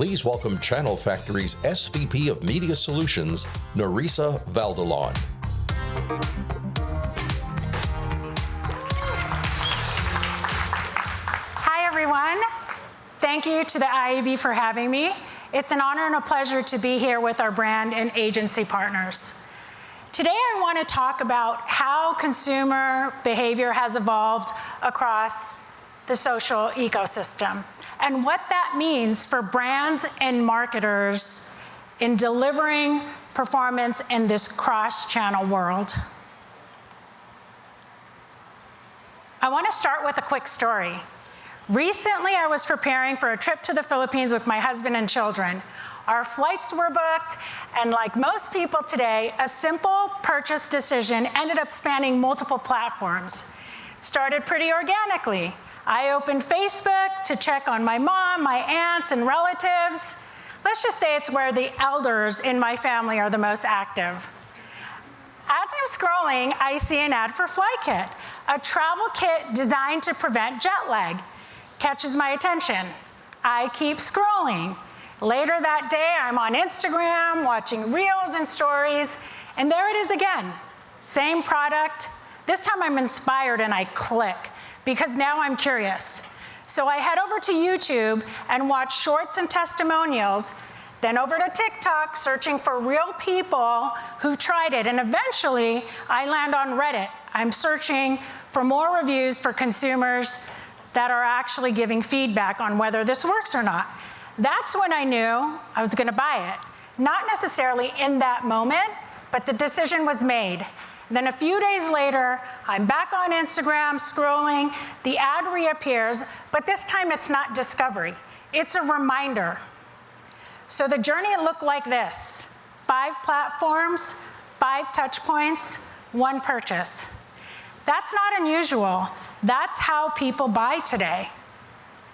please welcome Channel Factory's SVP of Media Solutions, Nerissa Valdellon. Hi, everyone. Thank you to the IAB for having me. It's an honor and a pleasure to be here with our brand and agency partners. Today, I want to talk about how consumer behavior has evolved across the social ecosystem and what that means for brands and marketers in delivering performance in this cross-channel world. I want to start with a quick story. Recently, I was preparing for a trip to the Philippines with my husband and children. Our flights were booked, and like most people today, a simple purchase decision ended up spanning multiple platforms. It started pretty organically. I opened Facebook to check on my mom, my aunts, and relatives. Let's just say it's where the elders in my family are the most active. As I'm scrolling, I see an ad for FlyKit, a travel kit designed to prevent jet lag. Catches my attention. I keep scrolling. Later that day, I'm on Instagram, watching reels and stories, and there it is again. Same product. This time I'm inspired and I click, because now I'm curious. So I head over to YouTube and watch shorts and testimonials, then over to TikTok, searching for real people who've tried it, and eventually I land on Reddit. I'm searching for more reviews for consumers that are actually giving feedback on whether this works or not. That's when I knew I was gonna buy it. Not necessarily in that moment, but the decision was made. And then a few days later, I'm back on Instagram scrolling, the ad reappears, but this time it's not discovery, it's a reminder. So the journey looked like this: 5 platforms, 5 touch points, 1 purchase. That's not unusual. That's how people buy today.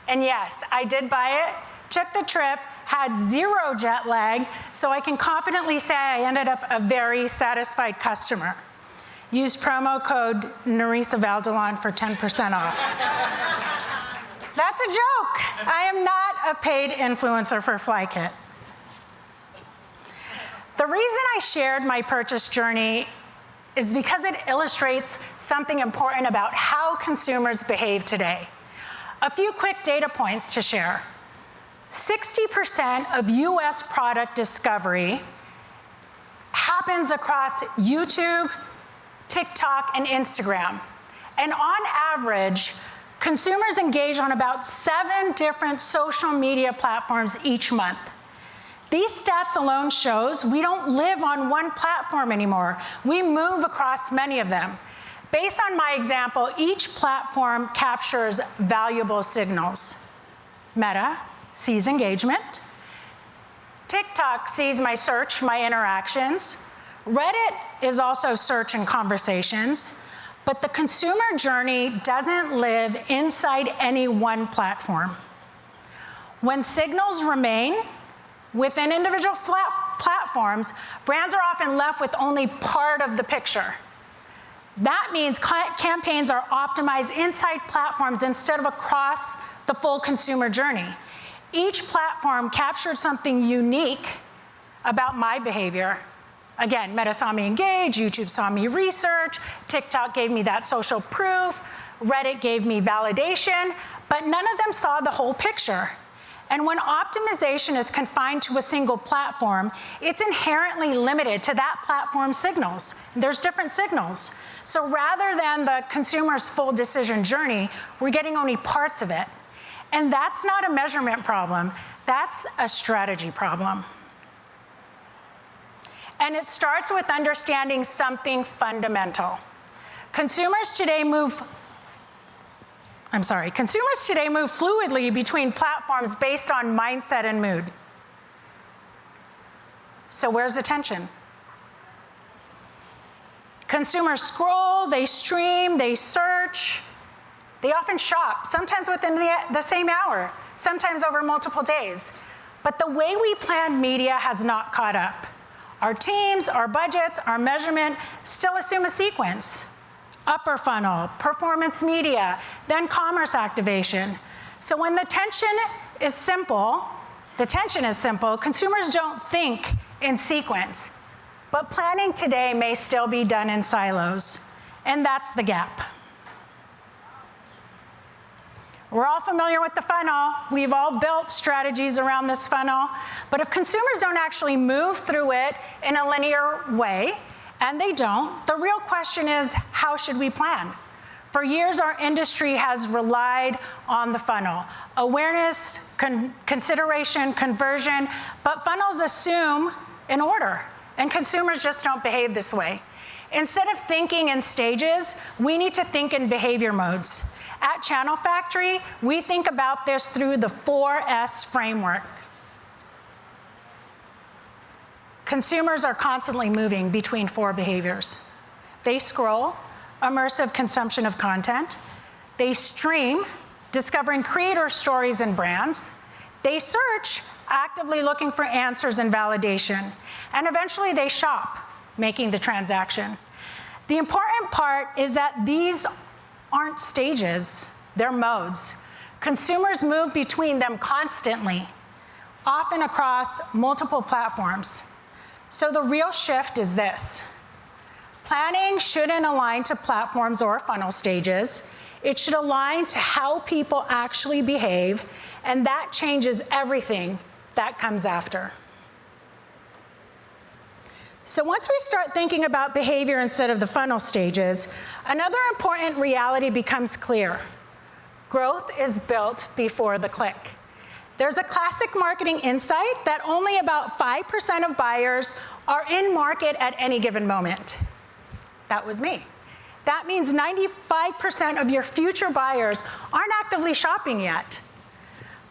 And yes, I did buy it, took the trip, had 0 jet lag, so I can confidently say I ended up a very satisfied customer. Use promo code Nerissa Valdellon for 10% off. That's a joke. I am not a paid influencer for FlyKit. The reason I shared my purchase journey is because it illustrates something important about how consumers behave today. A few quick data points to share. 60% of US product discovery happens across YouTube, TikTok, and Instagram. And on average, consumers engage on about 7 different social media platforms each month. These stats alone shows we don't live on one platform anymore. We move across many of them. Based on my example, each platform captures valuable signals. Meta sees engagement. TikTok sees my search, my interactions. Reddit is also search and conversations. But the consumer journey doesn't live inside any one platform. When signals remain within individual platforms, brands are often left with only part of the picture. That means campaigns are optimized inside platforms instead of across the full consumer journey. Each platform captured something unique about my behavior. Again, Meta saw me engage, YouTube saw me research, TikTok gave me that social proof, Reddit gave me validation, but none of them saw the whole picture. And when optimization is confined to a single platform, it's inherently limited to that platform's signals. There's different signals. So rather than the consumer's full decision journey, we're getting only parts of it. And that's not a measurement problem, that's a strategy problem. And it starts with understanding something fundamental. Consumers today move fluidly between platforms based on mindset and mood. So where's the tension? Consumers scroll, they stream, they search, they often shop, sometimes within the same hour, sometimes over multiple days. But the way we plan media has not caught up. Our teams, our budgets, our measurement still assume a sequence. Upper funnel, performance media, then commerce activation. So when the tension is simple, The tension is simple. Consumers don't think in sequence, but planning today may still be done in silos, and that's the gap. We're all familiar with the funnel. We've all built strategies around this funnel, but if consumers don't actually move through it in a linear way, and they don't, the real question is, how should we plan? For years, our industry has relied on the funnel. Awareness, consideration, conversion, but funnels assume an order, and consumers just don't behave this way. Instead of thinking in stages, we need to think in behavior modes. At Channel Factory, we think about this through the 4S framework. Consumers are constantly moving between 4 behaviors. They scroll, immersive consumption of content. They stream, discovering creator stories and brands. They search, actively looking for answers and validation. And eventually they shop, making the transaction. The important part is that these aren't stages, they're modes. Consumers move between them constantly, often across multiple platforms. So the real shift is this. Planning shouldn't align to platforms or funnel stages. It should align to how people actually behave, and that changes everything that comes after. So once we start thinking about behavior instead of the funnel stages, another important reality becomes clear. Growth is built before the click. There's a classic marketing insight that only about 5% of buyers are in market at any given moment. That was me. That means 95% of your future buyers aren't actively shopping yet.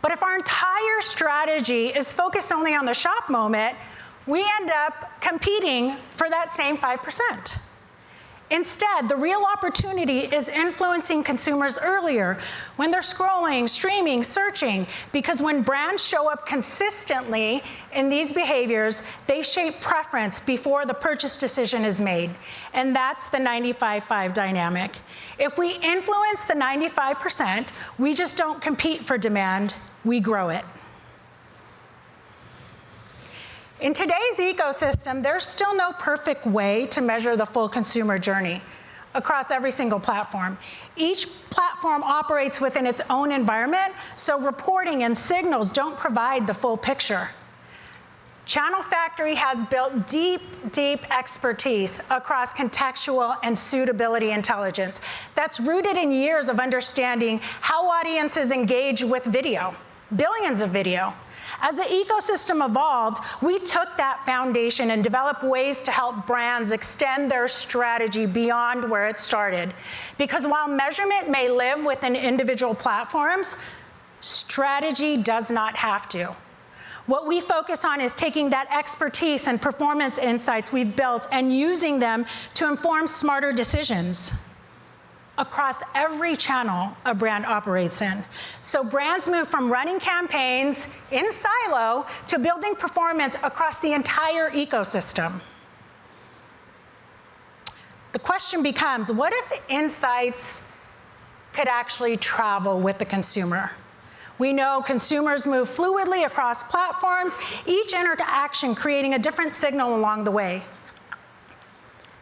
But if our entire strategy is focused only on the shop moment, we end up competing for that same 5%. Instead, the real opportunity is influencing consumers earlier when they're scrolling, streaming, searching, because when brands show up consistently in these behaviors, they shape preference before the purchase decision is made. And that's the 95-5 dynamic. If we influence the 95%, we just don't compete for demand, we grow it. In today's ecosystem, there's still no perfect way to measure the full consumer journey across every single platform. Each platform operates within its own environment, so reporting and signals don't provide the full picture. Channel Factory has built deep, deep expertise across contextual and suitability intelligence that's rooted in years of understanding how audiences engage with video, billions of video. As the ecosystem evolved, we took that foundation and developed ways to help brands extend their strategy beyond where it started. Because while measurement may live within individual platforms, strategy does not have to. What we focus on is taking that expertise and performance insights we've built and using them to inform smarter decisions across every channel a brand operates in. So brands move from running campaigns in silo to building performance across the entire ecosystem. The question becomes, what if insights could actually travel with the consumer? We know consumers move fluidly across platforms, each interaction creating a different signal along the way.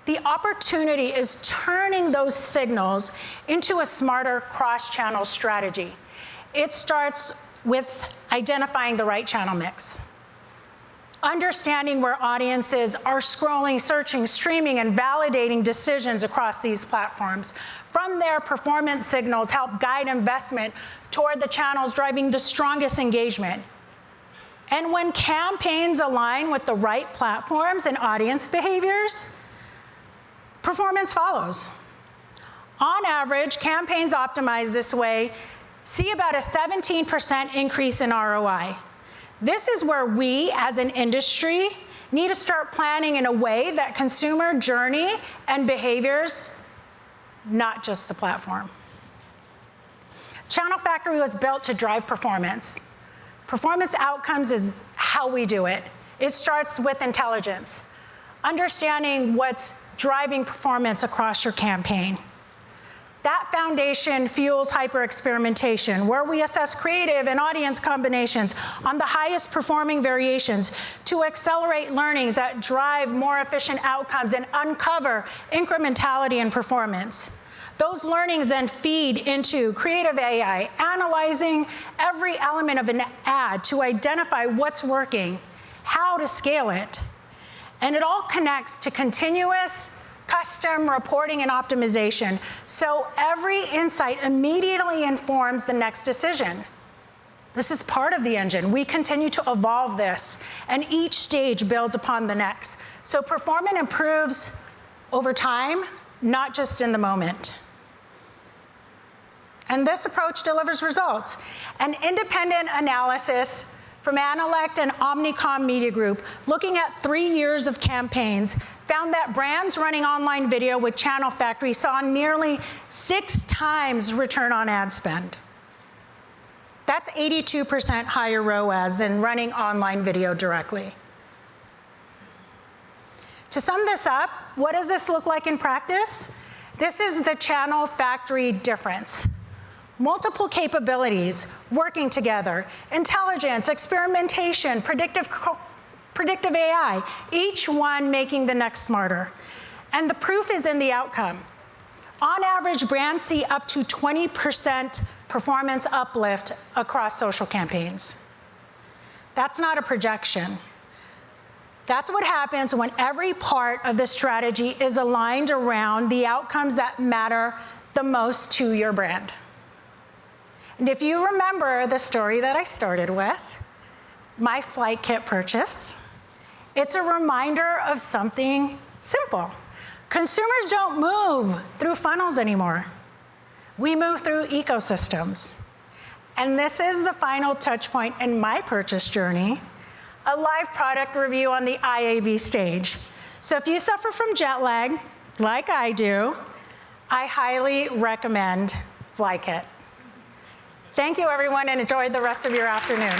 The opportunity is turning those signals into a smarter cross-channel strategy. It starts with identifying the right channel mix. Understanding where audiences are scrolling, searching, streaming, and validating decisions across these platforms. From there, performance signals help guide investment toward the channels driving the strongest engagement. And when campaigns align with the right platforms and audience behaviors, performance follows. On average, campaigns optimized this way see about a 17% increase in ROI. This is where we, as an industry, need to start planning in a way that consumer journey and behaviors, not just the platform. Channel Factory was built to drive performance. Performance outcomes is how we do it. It starts with intelligence, understanding what's driving performance across your campaign. That foundation fuels hyper-experimentation, where we assess creative and audience combinations on the highest performing variations to accelerate learnings that drive more efficient outcomes and uncover incrementality in performance. Those learnings then feed into creative AI, analyzing every element of an ad to identify what's working, how to scale it. And it all connects to continuous custom reporting and optimization, so every insight immediately informs the next decision. This is part of the engine. We continue to evolve this, and each stage builds upon the next. So performance improves over time, not just in the moment. And this approach delivers results. An independent analysis from Analect and Omnicom Media Group, looking at 3 years of campaigns, found that brands running online video with Channel Factory saw nearly 6 times return on ad spend. That's 82% higher ROAS than running online video directly. To sum this up, what does this look like in practice? This is the Channel Factory difference. Multiple capabilities working together, intelligence, experimentation, predictive AI, each one making the next smarter. And the proof is in the outcome. On average, brands see up to 20% performance uplift across social campaigns. That's not a projection. That's what happens when every part of the strategy is aligned around the outcomes that matter the most to your brand. And if you remember the story that I started with, my flight kit purchase, it's a reminder of something simple. Consumers don't move through funnels anymore. We move through ecosystems. And this is the final touch point in my purchase journey, a live product review on the IAB stage. So if you suffer from jet lag, like I do, I highly recommend FlyKit. Thank you, everyone, and enjoy the rest of your afternoon.